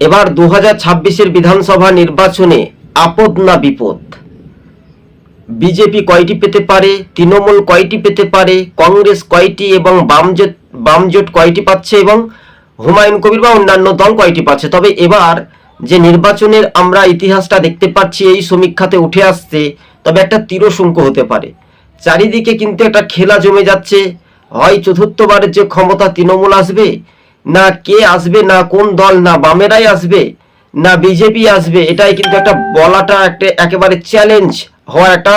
এবার 2026-এর বিধানসভা নির্বাচনে আপদ না বিপদ? বিজেপি কয়টি পেতে পারে, তৃণমূল কয়টি পেতে পারে, কংগ্রেস কয়টি এবং বামজোট কয়টি পাচ্ছে এবং হুমায়ুন কবির বা অন্যান্য দল কয়টি পাচ্ছে? তবে এবার যে নির্বাচনের আমরা ইতিহাসটা দেখতে পাচ্ছি এই সমীক্ষাতে উঠে আসছে, তবে একটা তীরশঙ্কু হতে পারে। চারিদিকে কিন্তু একটা খেলা জমে যাচ্ছে। হয় চতুর্থবারের যে ক্ষমতা তৃণমূল আসবে, না কে আসবে, না কোন দল, না বামেরাই আসবে, না বিজেপি আসবে, এটাই কিন্তু একটা বলাটা একটা একেবারে চ্যালেঞ্জ হওয়ার একটা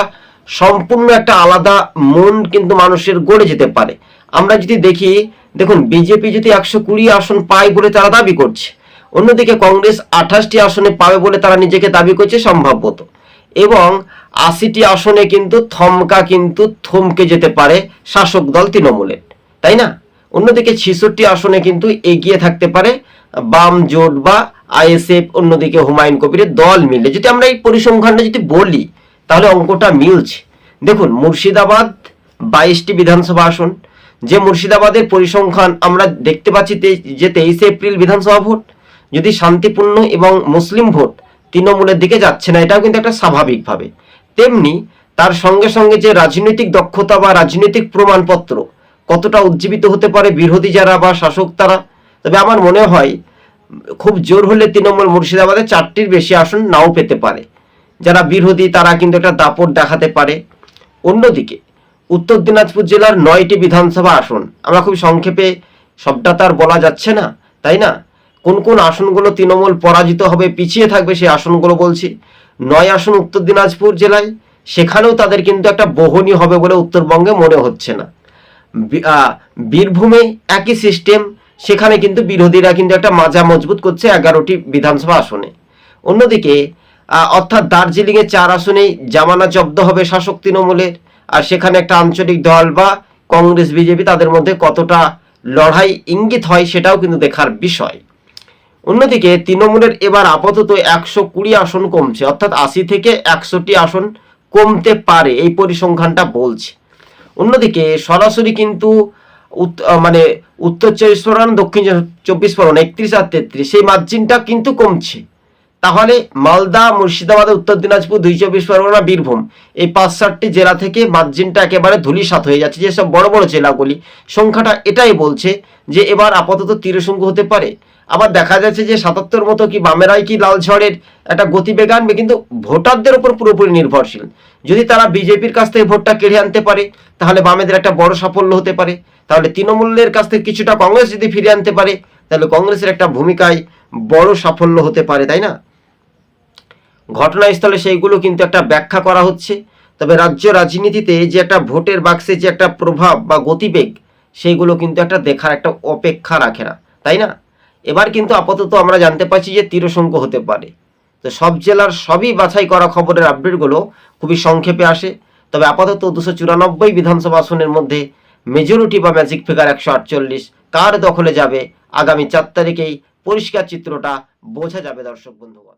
সম্পূর্ণ একটা আলাদা মন কিন্তু মানুষের গড়ে যেতে পারে। আমরা যদি দেখি, দেখুন বিজেপি যদি 120 আসন পায় বলে তারা দাবি করছে, অন্যদিকে কংগ্রেস 28টি আসনে পাবে বলে তারা নিজেকে দাবি করছে সম্ভবত, এবং 80টি আসনে কিন্তু থমকে যেতে পারে শাসক দল তৃণমূলের, তাই না? অন্যদিকে 66টি আসনে কিন্তু এগিয়ে থাকতে পারে বাম জোট বা আইএসএফ, অন্যদিকে হুমায়ুন কবিরের দল মিলে। যদি আমরা এই পরিসংখ্যানটা যদি বলি তাহলে অঙ্কটা মিলছে। দেখুন মুর্শিদাবাদ 22টি বিধানসভা আসন, যে মুর্শিদাবাদের পরিসংখ্যান আমরা দেখতে পাচ্ছি যে 23 এপ্রিল বিধানসভা ভোট, যদি শান্তিপূর্ণ এবং মুসলিম ভোট তৃণমূলের দিকে যাচ্ছে না, এটাও কিন্তু একটা স্বাভাবিকভাবে। তেমনি তার সঙ্গে সঙ্গে যে রাজনৈতিক দক্ষতা বা রাজনৈতিক প্রমাণপত্র কতটা উজ্জীবিত হতে পারে বিরোধী যারা বা শাসক তারা, তবে আমার মনে হয় খুব জোর হলে তৃণমূল মুর্শিদাবাদে 4টির বেশি আসন নাও পেতে পারে। যারা বিরোধী তারা কিন্তু একটা দাপট দেখাতে পারে। অন্যদিকে উত্তর দিনাজপুর জেলার 9টি বিধানসভা আসন, আমরা খুব সংক্ষেপে, সবটা তার বলা যাচ্ছে না, তাই না? কোন কোন আসনগুলো তৃণমূল পরাজিত হবে, পিছিয়ে থাকবে, সেই আসনগুলো বলছি। 9 আসন উত্তর দিনাজপুর জেলায়, সেখানেও তাদের কিন্তু একটা বহনি হবে বলে উত্তরবঙ্গে মনে হচ্ছে না। বীরভূমে একই সিস্টেম, সেখানে কিন্তু বিরোধীরা কিন্তু একটা মাজা মজবুত করছে 11টি বিধানসভা আসনে। অন্যদিকে অর্থাৎ দার্জিলিংয়ে 4 আসনেই জামানা জব্দ হবে শাসক তৃণমূলের, আর সেখানে একটা আঞ্চলিক দল বা কংগ্রেস বিজেপি তাদের মধ্যে কতটা লড়াই ইঙ্গিত হয় সেটাও কিন্তু দেখার বিষয়। অন্যদিকে তৃণমূলের এবার আপাতত 120 আসন কমছে, অর্থাৎ 80 থেকে 100টি আসন কমতে পারে, এই পরিসংখ্যানটা বলছে। অন্যদিকে সরাসরি কিন্তু উত্তর 24 পরগনা, দক্ষিণ 24 পরগনা 31 আর 33 সেই মার্জিনটা কিন্তু কমছে। তাহলে মালদা, মুর্শিদাবাদ, উত্তর দিনাজপুর, 24 পরগনা, বীরভূম, এই 5-7টি জেলা থেকে মার্জিনটা একেবারে ধূলিসাৎ হয়ে যাচ্ছে। যেসব বড় বড় জেলাগুলি, সংখ্যাটা এটাই বলছে যে এবার আপাতত তীরশঙ্কু হতে পারে। আবার দেখা যাচ্ছে যে 77 মতো কি বামেরাই কি লাল ঝড়ের একটা গতিবেগ আনবে, কিন্তু ভোটারদের উপর পুরোপুরি নির্ভরশীল। যদি তারা বিজেপির কাছ থেকে ভোটটা কেড়ে আনতে পারে তাহলে বামেদের একটা বড় সাফল্য হতে পারে। তাহলে তৃণমূলের কাছ থেকে কিছুটা কংগ্রেস যদি ফিরে আনতে পারে তাহলে কংগ্রেসের একটা ভূমিকায় বড় সাফল্য হতে পারে, তাই না? ঘটনাস্থলে সেইগুলো কিন্তু একটা ব্যাখ্যা করা হচ্ছে। তবে রাজ্য রাজনীতিতে যে একটা ভোটের বাক্সে যে একটা প্রভাব বা গতিবেগ, সেইগুলো কিন্তু একটা দেখার একটা অপেক্ষা রাখে না, তাই না? এবার কিন্তু আপাতত আমরা জানতে পারছি যে তীরশঙ্কু হতে পারে। তো সব জেলার সবই বাছাই করা খবরের আপডেটগুলো খুবই সংক্ষেপে আসে। তবে আপাতত 294 বিধানসভা আসনের মধ্যে মেজরিটি বা ম্যাজিক ফিগার 148 কার দখলে যাবে আগামী 4 তারিখেই পরিষ্কার চিত্রটা বোঝা যাবে দর্শক বন্ধুগণ।